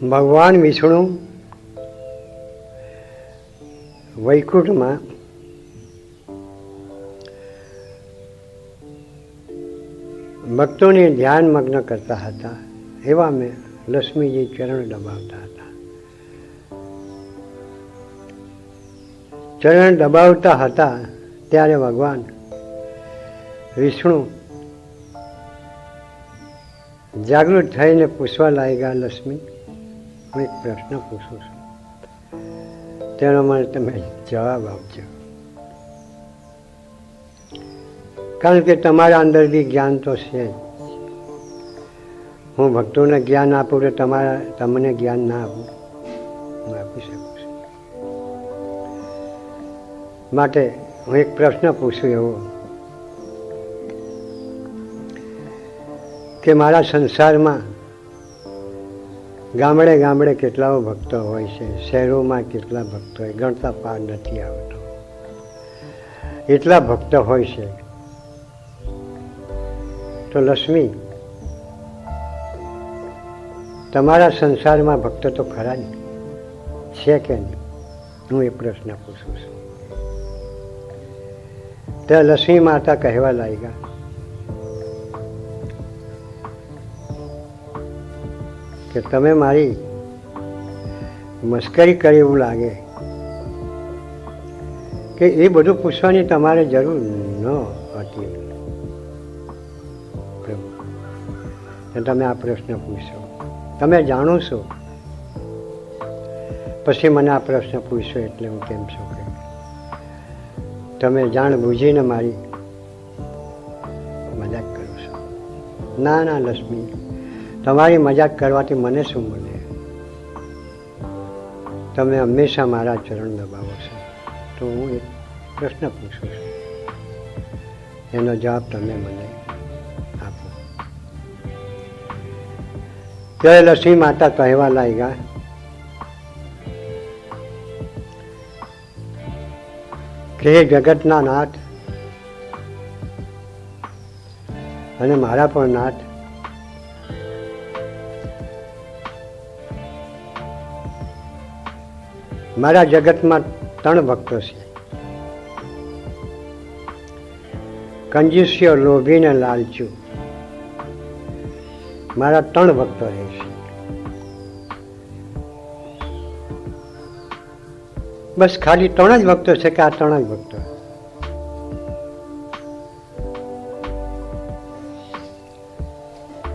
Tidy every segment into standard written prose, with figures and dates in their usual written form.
ભગવાન વિષ્ણુ વૈકુંઠમાં ભક્તોને ધ્યાન મગ્ન કરતા હતા. એવા મેં લક્ષ્મીજી ચરણ દબાવતા હતા. ચરણ દબાવતા હતા ત્યારે ભગવાન વિષ્ણુ જાગૃત થઈને પૂછવા લાગ્યા, લક્ષ્મી, હું એક પ્રશ્ન પૂછું છું, તેનો મને તમે જવાબ આપજો. કારણ કે તમારા અંદર બી જ્ઞાન તો છે. હું ભક્તોને જ્ઞાન આપું તો તમને જ્ઞાન ના આપું, હું આપી શકું છું. માટે હું એક પ્રશ્ન પૂછું એવો કે મારા સંસારમાં ગામડે ગામડે કેટલાઓ ભક્તો હોય છે, શહેરોમાં કેટલા ભક્તો હોય, ગણતા પાર નથી આવતો. એટલા ભક્તો હોય છે. તો લક્ષ્મી, તમારા સંસારમાં ભક્તો તો ખરા ને, છે કે નહીં? હું એ પ્રશ્ન પૂછું છું. ત્યાં લક્ષ્મી માતા કહેવા લાગ્યા, કે તમે મારી મસ્કરી કરી એવું લાગે કે એ બધું પૂછવાની તમારે જરૂર ન હતી. તમે આ પ્રશ્ન પૂછો, તમે જાણો છો, પછી મને આ પ્રશ્ન પૂછશો એટલે હું કેમ છું કે તમે જાણ બૂજીને મારી મજાક કરો છો. ના ના લક્ષ્મી, તમારી મજાક કરવાથી મને શું મળે? તમે હંમેશા મારા ચરણ દબાવો છો. તો હું એક પ્રશ્ન પૂછું છું, એનો જવાબ તમે મને આપો. ત્યારે લક્ષ્મી માતા કહેવા લાગ્યા, કે હે જગતના નાથ અને મારા પણ નાથ, મારા જગતમાં 3 ભક્તો છે. કંજૂસ્યો, લોભી ને લાલચુ. મારા 3 ભક્તો રહે છે. બસ ખાલી 3 જ ભક્તો છે કે આ 3 જ ભક્તો?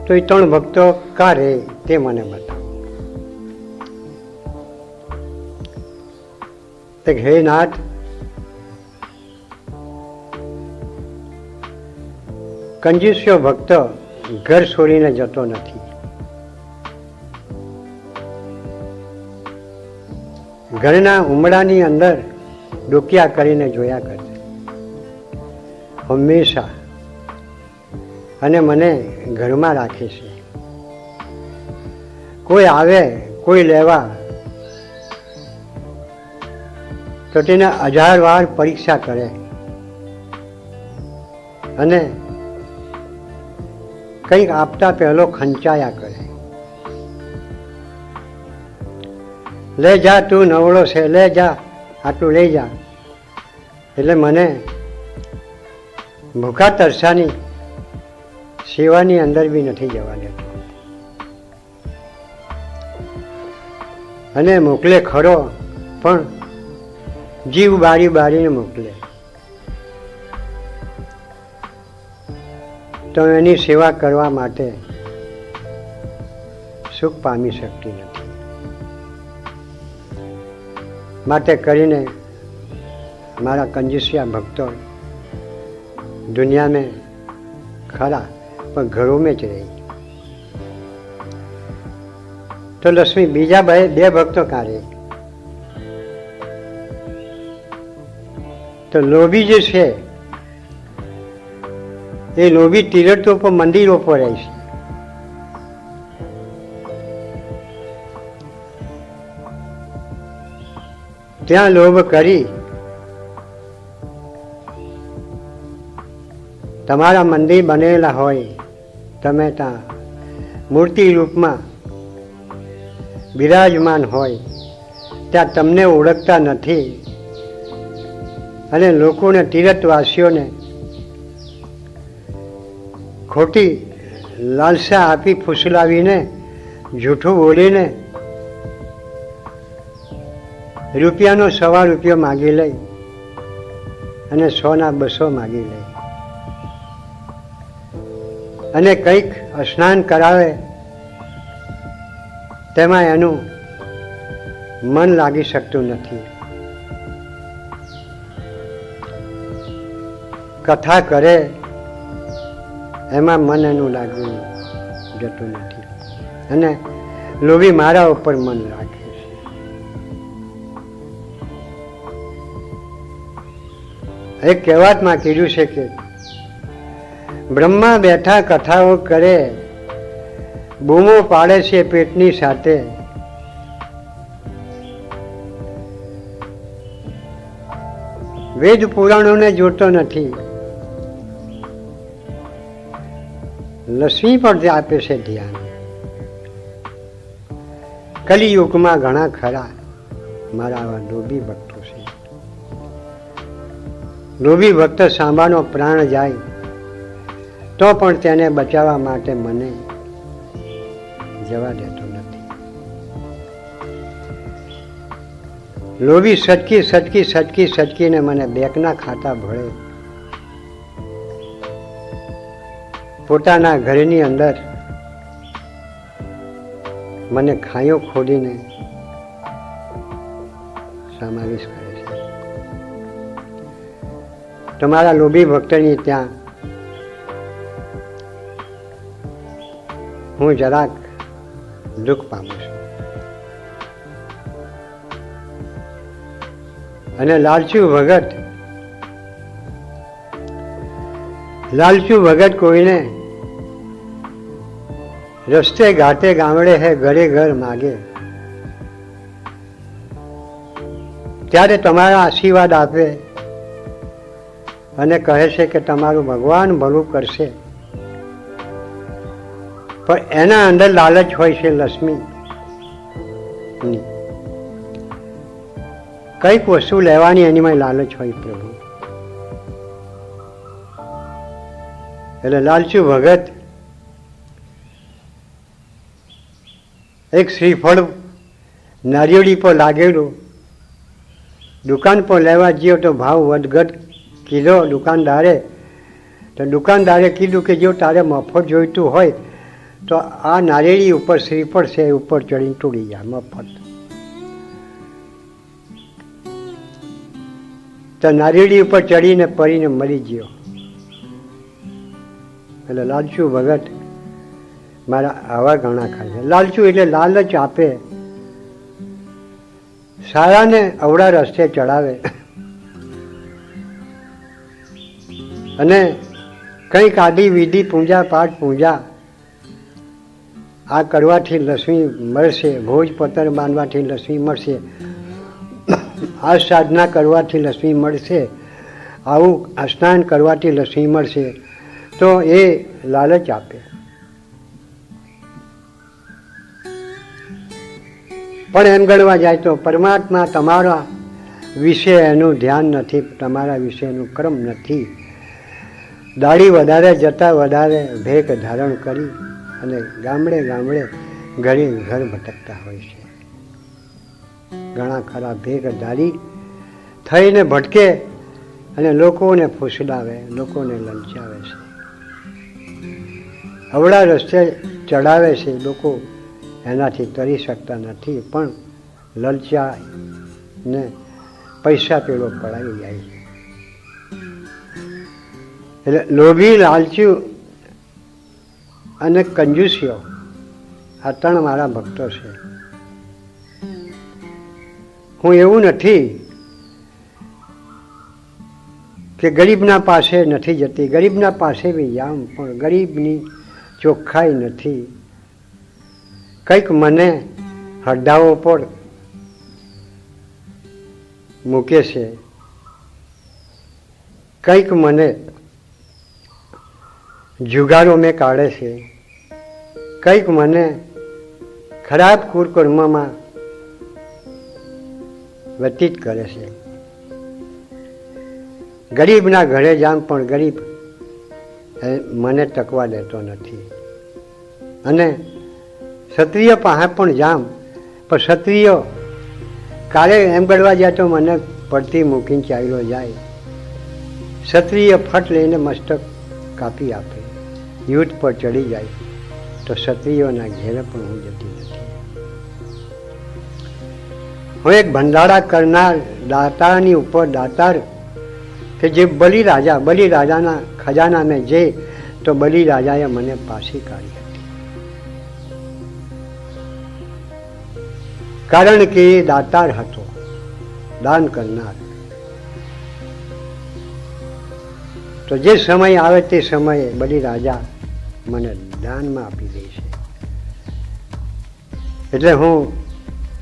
તો એ 3 ભક્તો કા રહે તે મને બતાવો. હે નાથ, કંજૂસ્યો ભક્ત ઘર છોડીને જતો નથી. ઘરના ઉમરાની અંદર ડોકિયા કરીને જોયા કરશે હંમેશા, અને મને ઘરમાં રાખે છે. કોઈ આવે કોઈ લેવા તો તેને 1000 વાર પરીક્ષા કરે અને કંઈક આપતા પહેલો ખંચાયા કરે. લે જા, તું નવળો છે, લે જા, આટલું લઈ જા. એટલે મને ભૂખા તરસાની સેવાની અંદર બી નથી જવા દેતો. અને મોકલે ખરો, પણ જીવ બારી બારીને મોકલે. તો એની સેવા કરવા માટે સુખ પામી શકતી નથી. માટે કરીને મારા કંજૂસિયા ભક્તો દુનિયા મેં ખરા, પણ ઘરો મેં જ રહી. તો લક્ષ્મી, બીજા 2 ભક્તો કાં રહે? તો લોભી જે છે એ લોભી તીર્થો પર, મંદિરો પર રહે છે. ત્યાં લોભ કરી તમારા મંદિર બનેલા હોય, તમે ત્યાં મૂર્તિ રૂપમાં બિરાજમાન હોય ત્યાં તમને ઓળખતા નથી અને લોકોને, તીર્થવાસીઓને ખોટી લાલસા આપી ફૂસલાવીને, જૂઠું બોલીને રૂપિયાનો 1.25 રૂપિયો માગી લઈ અને 100ના 200 માગી લઈ અને કંઈક સ્નાન કરાવે, તેમાં એનું મન લાગી શકતું નથી. કથા કરે એમાં મન એનું લાગવું જતું નથી અને લોભી મારા ઉપર મન રાખે છે. એક કહેવતમાં કીધું છે કે બ્રહ્મા બેઠા કથાઓ કરે, બૂમો પાડે છે પેટની સાથે, વેદ પુરાણોને જોતો નથી, લક્ષ્મી પર આપે છે ધ્યાન. કલિયુગમાં ઘણા ખરા મારા આવા લોભી ભક્તો છે. લોભી ભક્ત સાંભાનો પ્રાણ જાય તો પણ તેને બચાવવા માટે મને જવા દેતો નથી. લોભી સટકી સટકી સટકી સટકીને મને બેંકના ખાતા ભળે, પોતાના ઘરની અંદર મને ખાંયો ખોડીને સમાવેશ કરે છે. તમારા લોભી ભક્તની ત્યાં હું જરાક દુઃખ પામું છું. અને લાલચુ ભગત કોઈને રસ્તે ઘાટે ગામડે હે ઘરે ઘર માગે ત્યારે તમારા આશીર્વાદ આપે અને કહે છે કે તમારું ભગવાન ભલું કરશે, પણ એના અંદર લાલચ હોય છે લક્ષ્મી. કઈક વસ્તુ લેવાની એનીમાં લાલચ હોય પ્રભુ. એટલે લાલચુ ભગત એક શ્રીફળ નારિયેળી પર લાગેલું, દુકાન પર લેવા ગયો તો ભાવ વધઘટ કીધો દુકાનદારે કીધું કે જો તારે મફત જોઈતું હોય તો આ નારિયેળી ઉપર શ્રીફળ છે એ ઉપર ચડીને તોડી જાય મફત. તો નારિયેળી ઉપર ચડીને પડીને મરી ગયો. એટલે લાલચુ ભગત મારા આવા ઘણા ખાય છે. લાલચુ એટલે લાલચ આપે, સારાને અવળા રસ્તે ચડાવે અને કંઈક આદિ વિધિ પૂજા પાઠ પૂજા આ કરવાથી લક્ષ્મી મળશે, ભોજ પતર બાંધવાથી લક્ષ્મી મળશે, આ સાધના કરવાથી લક્ષ્મી મળશે, આવું સ્નાન કરવાથી લક્ષ્મી મળશે, તો એ લાલચ આપે. પણ એમ ગણવા જાય તો પરમાત્મા તમારા વિશે એનું ધ્યાન નથી, તમારા વિશે એનું ક્રમ નથી. દાઢી વધારે જતા વધારે ભેખ ધારણ કરી અને ગામડે ગામડે ઘરે ઘર ભટકતા હોય છે. ઘણા ખરા ભેખ ધારી થઈને ભટકે અને લોકોને ફૂસલાવે, લોકોને લલચાવે છે, અવળા રસ્તે ચડાવે છે. લોકો એનાથી તરી શકતા નથી, પણ લલચાને પૈસા પેલો પડાવી જાય છે. એટલે લોભી, લાલચુ અને કંજૂસીઓ આ 3 મારા ભક્તો છે. હું એવું નથી કે ગરીબના પાસે નથી જતી, ગરીબના પાસે બી જામ, પણ ગરીબની ચોખ્ખાઈ નથી. કંઈક મને હડ્ડાઓ પર મૂકે છે, કંઈક મને જુગારો મેં કાઢે છે, કંઈક મને ખરાબ કુકર્મમાં વ્યતીત કરે છે. ગરીબના ઘરે જામ પણ ગરીબ મને ટકવા દેતો નથી, અને ક્ષત્રિય પાસે પણ જામ પણ ક્ષત્રિય કાલે એમ કરવા જાય તો મને પડતી મૂકીને ચાલ્યો જાય. ક્ષત્રિય ફટ લઈને મસ્તક કાપી આપે, યુદ્ધ પર ચડી જાય તો ક્ષત્રિયોના ઘેરે પણ હું જતી નથી. હું એક ભંડારા કરનાર દાતારની ઉપર દાતાર કે જે બલિરાજાના ખજાના મેં જે તો બલિરાજાએ મને પાછી કાઢી હતી, કારણ કે એ દાતાર હતો, દાન કરનાર. તો જે સમય આવે તે સમયે બલિરાજા મને દાનમાં આપી દે છે. એટલે હું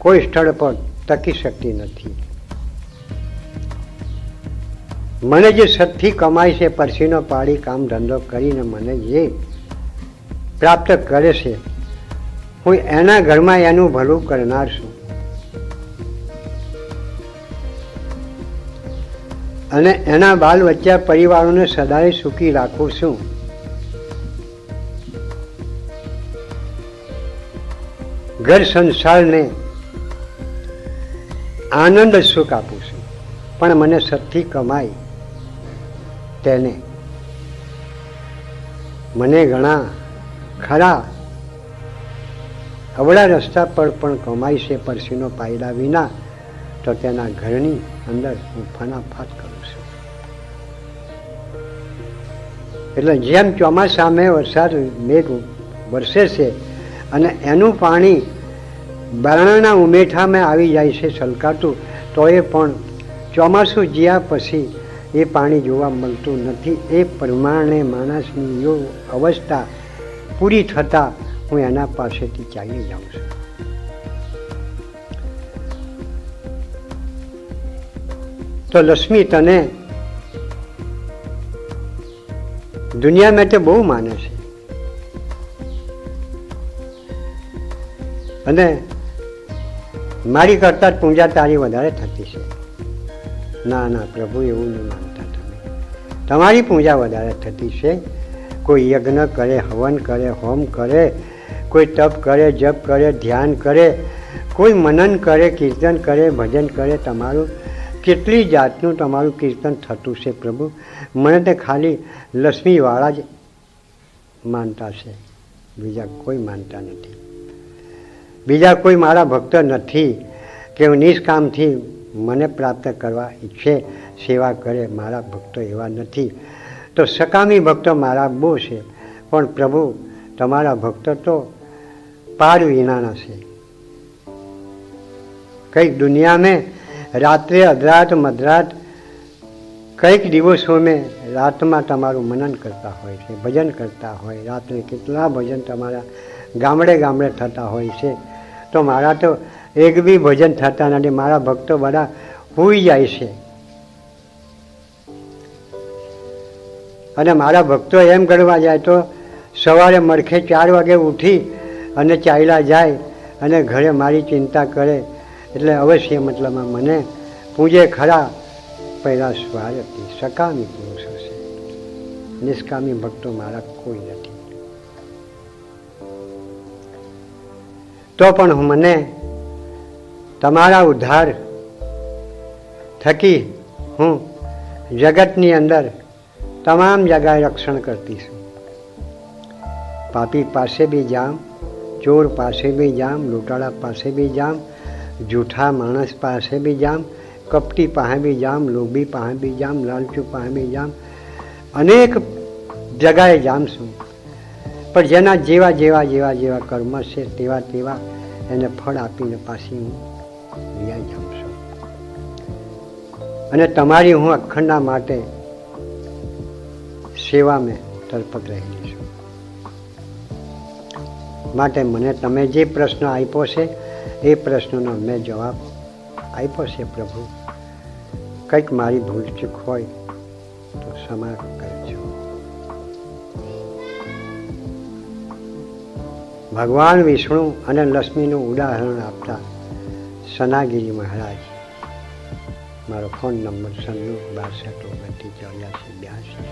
કોઈ સ્થળ પર ટકી શકતી નથી. મને જે સતથી કમાય છે, પરસીનો પાડી કામ ધંધો કરીને મને જે પ્રાપ્ત કરે છે, હું એના ઘરમાં એનું ભલું કરનાર છું. અને એના બાલ બચ્ચા પરિવારોને સદાય સુખી રાખું છું. ઘર સંસારને આનંદ સુખ આપું છું. પણ મને સતથી કમાય તેને મને ઘણા ખરા અવળા રસ્તા પર પણ કમાય છે પરસીનો પાયડા વિના, તો તેના ઘરની અંદર હું ફનાફાટ કરું છું. એટલે જેમ ચોમાસામાં વરસાદ મેઘ વરસે છે અને એનું પાણી બારણાના ઉમેઠામાં આવી જાય છે છલકાતું, તો એ પણ ચોમાસું જ્યાં પછી એ પાણી જોવા મળતું નથી. એ પ્રમાણે માણસની અવસ્થા પૂરી થતાં હું એના પાસેથી ચાલી જાઉં છું. તો લક્ષ્મી તને દુનિયામાં તો બહુ માને છે, અને મારી કરતાં જ પૂજા તારી વધારે થતી છે. ના ના પ્રભુ, એવું નહીં માનતા તમે. તમારી પૂજા વધારે થતી છે. કોઈ યજ્ઞ કરે, હવન કરે, હોમ કરે, કોઈ તપ કરે, જપ કરે, ધ્યાન કરે, કોઈ મનન કરે, કીર્તન કરે, ભજન કરે. તમારું કેટલી જાતનું તમારું કીર્તન થતું છે પ્રભુ. મને તો ખાલી લક્ષ્મીવાળા જ માનતા છે, બીજા કોઈ માનતા નથી. બીજા કોઈ મારા ભક્ત નથી કે નિષ્કામથી મને પ્રાપ્ત કરવા ઈચ્છે, સેવા કરે. મારા ભક્તો એવા નથી. તો સકામી ભક્તો મારા બહુ છે, પણ પ્રભુ તમારા ભક્તો તો પાર વિનાના છે. કંઈક દુનિયામાં રાત્રે અધરાત મધરાત કંઈક દિવસો મેં રાતમાં તમારું મનન કરતા હોય છે, ભજન કરતા હોય. રાત્રે કેટલા ભજન તમારા ગામડે ગામડે થતા હોય છે. તો મારા તો એક બી ભજન થતા નથી. મારા ભક્તો બધા સૂઈ જાય છે, અને મારા ભક્તો એમ કરવા જાય તો સવારે મળખે 4 વાગે ઉઠી અને ચાલ્યા જાય અને ઘરે મારી ચિંતા કરે. એટલે અવશ્ય મતલબમાં મને પૂજે ખરા પહેલા સ્વાર્થી સકામી પુરુષો છે. નિષ્કામી ભક્તો મારા કોઈ નથી. તો પણ મને તમારા ઉદ્ધાર થકી હું જગતની અંદર તમામ જગાએ રક્ષણ કરતી છું. પાપી પાસે બી જામ, ચોર પાસે બી જામ, લૂંટાળા પાસે બી જામ, જૂઠા માણસ પાસે બી જામ, કપટી પાસે બી જામ, લોભી પાસે બી જામ, લાલચુ પાસે બી જામ, અનેક જગાએ જામ છું. પણ જેના જેવા જેવા જેવા જેવા કર્મ છે તેવા તેવા એને ફળ આપીને પાછી હું વ્યાય જાઉં છું. અને તમારી હું અખંડા માટે સેવામાં તરપક રહેલી છું. માટે મને તમે જે પ્રશ્ન આપ્યો છે એ પ્રશ્નનો મેં જવાબ આપ્યો છે પ્રભુ. કંઈક મારી ભૂલચૂક હોય તો ક્ષમા કરજો. ભગવાન વિષ્ણુ અને લક્ષ્મીનું ઉદાહરણ આપતા સનાગીરી મહારાજ. મારો ફોન નંબર 96 62 29 84 82.